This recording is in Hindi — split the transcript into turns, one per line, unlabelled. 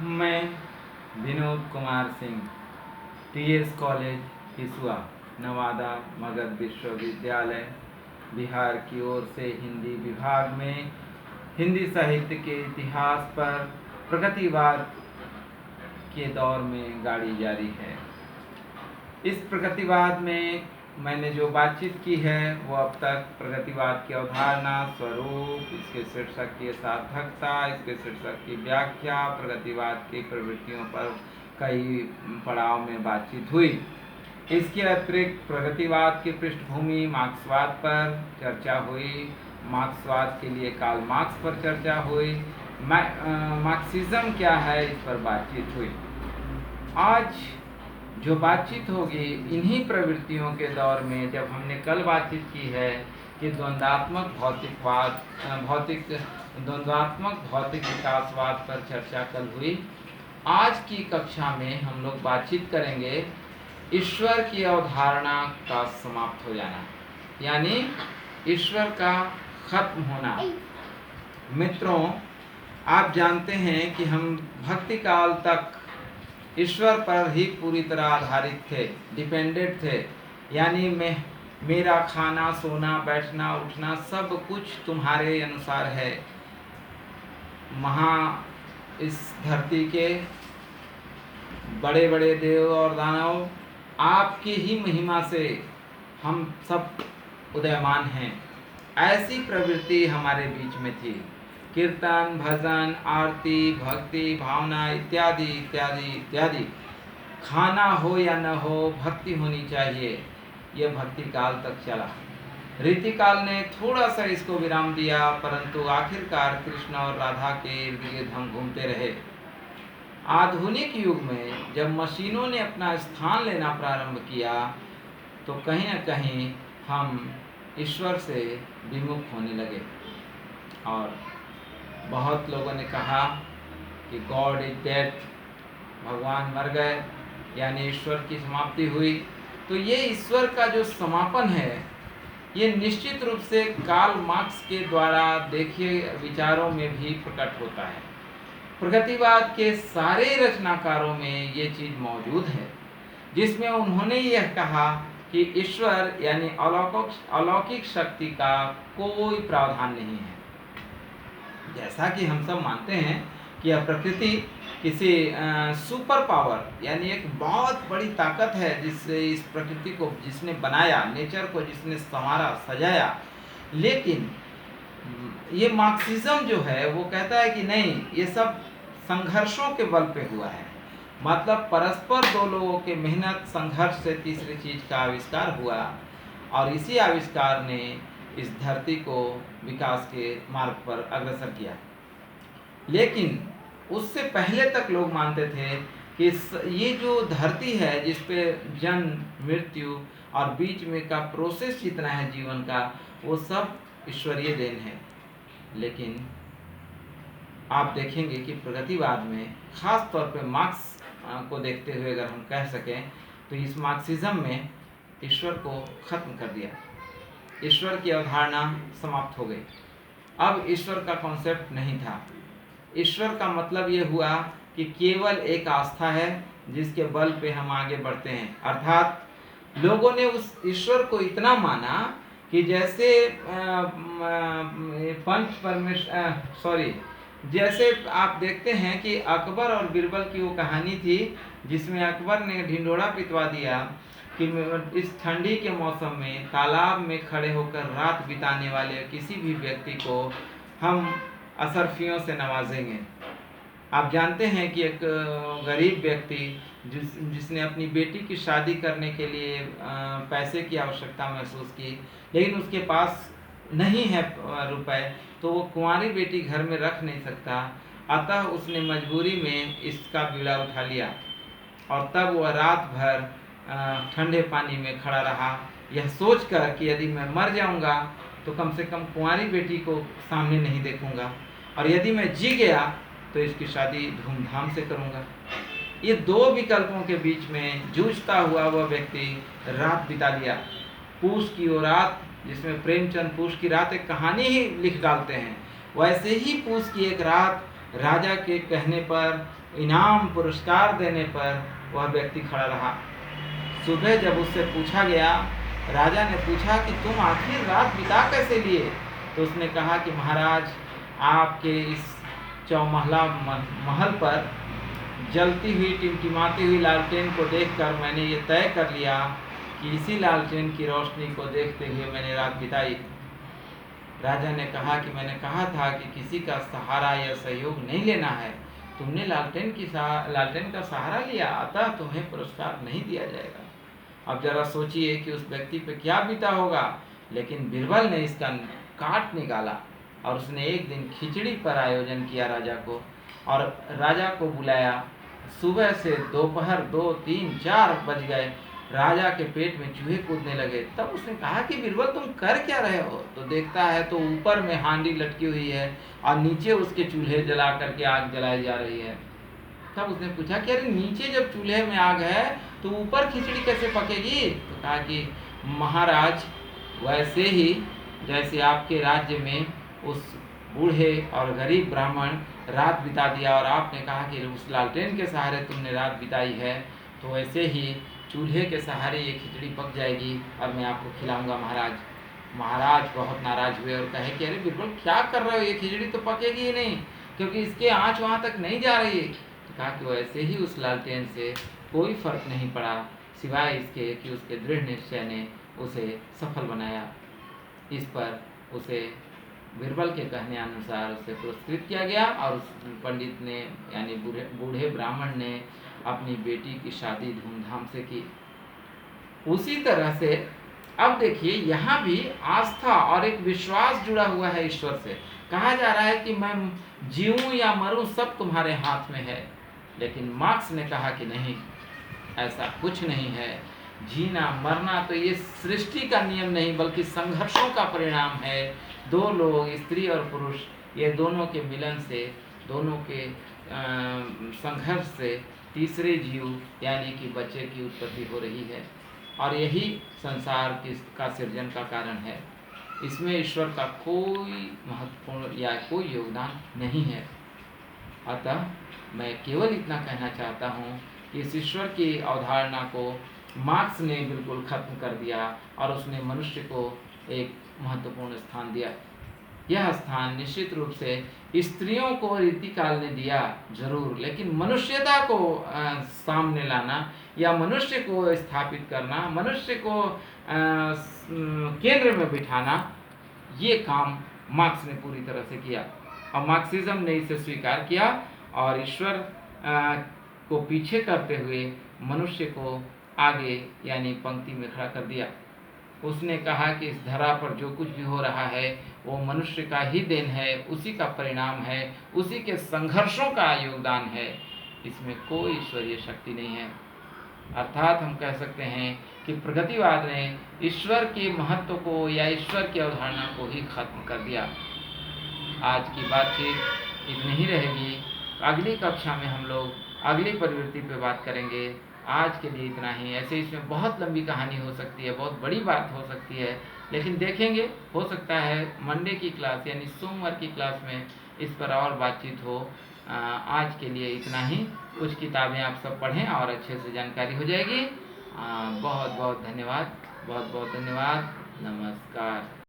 मैं विनोद कुमार सिंह, टीएस कॉलेज हिसुआ, नवादा मगध विश्वविद्यालय, बिहार की ओर से हिंदी विभाग में हिंदी साहित्य के इतिहास पर प्रगतिवाद के दौर में गाड़ी जारी है। इस प्रगतिवाद में मैंने जो बातचीत की है वो अब तक प्रगतिवाद की अवधारणा, स्वरूप, इसके शीर्षक की सार्थकता, इसके शीर्षक की व्याख्या, प्रगतिवाद की प्रवृत्तियों पर कई पड़ाव में बातचीत हुई। इसके अतिरिक्त प्रगतिवाद की पृष्ठभूमि मार्क्सवाद पर चर्चा हुई, मार्क्सवाद के लिए कार्ल मार्क्स पर चर्चा हुई, मार्क्सिज्म क्या है इस पर बातचीत हुई। आज जो बातचीत होगी इन्हीं प्रवृत्तियों के दौर में, जब हमने कल बातचीत की है कि द्वंद्वात्मक भौतिक विकासवाद पर चर्चा कल हुई। आज की कक्षा में हम लोग बातचीत करेंगे ईश्वर की अवधारणा का समाप्त हो जाना, यानी ईश्वर का खत्म होना। मित्रों, आप जानते हैं कि हम भक्ति काल तक ईश्वर पर ही पूरी तरह आधारित थे, डिपेंडेंट थे, यानी मेरा खाना, सोना, बैठना, उठना सब कुछ तुम्हारे अनुसार है। इस धरती के बड़े बड़े देव और दानव आपकी ही महिमा से हम सब उदयमान हैं। ऐसी प्रवृत्ति हमारे बीच में थी। कीर्तन, भजन, आरती, भक्ति, भावना इत्यादि इत्यादि इत्यादि, खाना हो या न हो भक्ति होनी चाहिए, यह भक्ति काल तक चला। रीति काल ने थोड़ा सा इसको विराम दिया, परंतु आखिरकार कृष्ण और राधा के इर्द गिर्द हम घूमते रहे। आधुनिक युग में जब मशीनों ने अपना स्थान लेना प्रारंभ किया तो कहीं न कहीं हम ईश्वर से विमुख होने लगे, और बहुत लोगों ने कहा कि गॉड इज डेड, भगवान मर गए, यानी ईश्वर की समाप्ति हुई। तो ये ईश्वर का जो समापन है, ये निश्चित रूप से कार्ल मार्क्स के द्वारा देखिए विचारों में भी प्रकट होता है। प्रगतिवाद के सारे रचनाकारों में ये चीज़ मौजूद है, जिसमें उन्होंने यह कहा कि ईश्वर यानी अलौकिक शक्ति का कोई प्रावधान नहीं है। जैसा कि हम सब मानते हैं कि यह प्रकृति किसी सुपर पावर यानी एक बहुत बड़ी ताकत है, जिससे इस प्रकृति को जिसने बनाया, नेचर को जिसने संवारा, सजाया। लेकिन ये मार्क्सिज्म जो है वो कहता है कि नहीं, ये सब संघर्षों के बल पे हुआ है। मतलब परस्पर दो लोगों के मेहनत संघर्ष से तीसरी चीज का आविष्कार हुआ, और इसी आविष्कार ने इस धरती को विकास के मार्ग पर अग्रसर किया। लेकिन उससे पहले तक लोग मानते थे कि ये जो धरती है, जिस पे जन्म, मृत्यु और बीच में का प्रोसेस जितना है जीवन का, वो सब ईश्वरीय देन है। लेकिन आप देखेंगे कि प्रगतिवाद में, खास तौर पे मार्क्स को देखते हुए अगर हम कह सकें, तो इस मार्क्सिज्म में ईश्वर को खत्म कर दिया। ईश्वर की अवधारणा समाप्त हो गई। अब ईश्वर का कॉन्सेप्ट नहीं था। ईश्वर का मतलब ये हुआ कि केवल एक आस्था है जिसके बल पे हम आगे बढ़ते हैं। अर्थात लोगों ने उस ईश्वर को इतना माना कि जैसे जैसे आप देखते हैं कि अकबर और बीरबल की वो कहानी थी, जिसमें अकबर ने ढिंढोरा पिटवा दिया कि इस ठंडी के मौसम में तालाब में खड़े होकर रात बिताने वाले किसी भी व्यक्ति को हम असरफियों से नवाजेंगे। आप जानते हैं कि एक गरीब व्यक्ति जिसने अपनी बेटी की शादी करने के लिए पैसे की आवश्यकता महसूस की, लेकिन उसके पास नहीं है रुपए, तो वो कुंवारी बेटी घर में रख नहीं सकता। अतः उसने मजबूरी में इसका बीड़ा उठा लिया, और तब वह रात भर ठंडे पानी में खड़ा रहा, यह सोचकर कि यदि मैं मर जाऊंगा तो कम से कम कुंवारी बेटी को सामने नहीं देखूंगा, और यदि मैं जी गया तो इसकी शादी धूमधाम से करूंगा। ये दो विकल्पों के बीच में जूझता हुआ वह व्यक्ति रात बिता लिया। पूस की वो रात, जिसमें प्रेमचंद पूस की रात एक कहानी ही लिख डालते हैं, वैसे ही पूस की एक रात राजा के कहने पर, इनाम पुरस्कार देने पर वह व्यक्ति खड़ा रहा। सुबह जब उससे पूछा गया, राजा ने पूछा कि तुम आखिर रात बिता कैसे लिए? तो उसने कहा कि महाराज, आपके इस चौमहला महल पर जलती हुई टिमटिमाती हुई लालटेन को देखकर मैंने ये तय कर लिया कि इसी लालटेन की रोशनी को देखते हुए मैंने रात बिताई। राजा ने कहा कि मैंने कहा था कि किसी का सहारा या सहयोग नहीं लेना है। तुमने लालटेन का सहारा लिया, अतः तुम्हें पुरस्कार नहीं दिया जाएगा। अब जरा सोचिए कि उस व्यक्ति पे क्या बीता होगा। लेकिन बीरबल ने इसका काट निकाला और उसने एक दिन खिचड़ी पर आयोजन किया राजा को, और राजा को बुलाया। सुबह से दोपहर 2, 3, 4 बज गए, राजा के पेट में चूहे कूदने लगे। तब उसने कहा कि बीरबल, तुम कर क्या रहे हो? तो देखता है तो ऊपर में हांडी लटकी हुई है और नीचे उसके चूल्हे जला करके आग जलाई जा रही है। तब उसने पूछा कि अरे नीचे जब चूल्हे में आग है तो ऊपर खिचड़ी कैसे पकेगी? तो कहा कि महाराज, वैसे ही जैसे आपके राज्य में उस बूढ़े और गरीब ब्राह्मण रात बिता दिया और आपने कहा कि उस लालटेन के सहारे तुमने रात बिताई है, तो वैसे ही चूल्हे के सहारे ये खिचड़ी पक जाएगी और मैं आपको खिलाऊंगा महाराज। महाराज बहुत नाराज हुए और कहे कि अरे बिल्कुल क्या कर रहे हो, ये खिचड़ी तो पकेगी ही नहीं, क्योंकि इसके आँच वहाँ तक नहीं जा रही। तो कहा कि वैसे ही उस लालटेन से कोई फर्क नहीं पड़ा, सिवाय इसके कि उसके दृढ़ निश्चय ने उसे सफल बनाया। इस पर उसे बीरबल के कहने अनुसार उसे पुरस्कृत किया गया और उस पंडित ने, यानी बूढ़े ब्राह्मण ने अपनी बेटी की शादी धूमधाम से की। उसी तरह से अब देखिए, यहाँ भी आस्था और एक विश्वास जुड़ा हुआ है ईश्वर से। कहा जा रहा है कि मैं जीऊं या मरूं सब तुम्हारे हाथ में है। लेकिन मार्क्स ने कहा कि नहीं, ऐसा कुछ नहीं है। जीना मरना तो ये सृष्टि का नियम नहीं बल्कि संघर्षों का परिणाम है। दो लोग, स्त्री और पुरुष, ये दोनों के मिलन से, दोनों के संघर्ष से तीसरे जीव यानी कि बच्चे की उत्पत्ति हो रही है, और यही संसार का सृजन का कारण है। इसमें ईश्वर का कोई महत्वपूर्ण या कोई योगदान नहीं है। अतः मैं केवल इतना कहना चाहता हूँ कि इस ईश्वर की अवधारणा को मार्क्स ने बिल्कुल खत्म कर दिया और उसने मनुष्य को एक महत्वपूर्ण स्थान दिया। यह स्थान निश्चित रूप से स्त्रियों को रीतिकाल ने दिया जरूर, लेकिन मनुष्यता को सामने लाना या मनुष्य को स्थापित करना, मनुष्य को केंद्र में बिठाना, ये काम मार्क्स ने पूरी तरह से किया। और मार्क्सिज्म ने इसे स्वीकार किया और ईश्वर को पीछे करते हुए मनुष्य को आगे यानी पंक्ति में खड़ा कर दिया। उसने कहा कि इस धरा पर जो कुछ भी हो रहा है वो मनुष्य का ही देन है, उसी का परिणाम है, उसी के संघर्षों का योगदान है, इसमें कोई ईश्वरीय शक्ति नहीं है। अर्थात हम कह सकते हैं कि प्रगतिवाद ने ईश्वर के महत्व को या ईश्वर की अवधारणा को ही खत्म कर दिया। आज की बातचीत इतनी ही रहेगी। अगली कक्षा में हम लोग अगली प्रवृत्ति पे बात करेंगे। आज के लिए इतना ही। ऐसे इसमें बहुत लंबी कहानी हो सकती है, बहुत बड़ी बात हो सकती है, लेकिन देखेंगे, हो सकता है मंडे की क्लास यानी सोमवार की क्लास में इस पर और बातचीत हो। आज के लिए इतना ही। कुछ किताबें आप सब पढ़ें और अच्छे से जानकारी हो जाएगी। बहुत बहुत धन्यवाद, बहुत बहुत धन्यवाद। नमस्कार।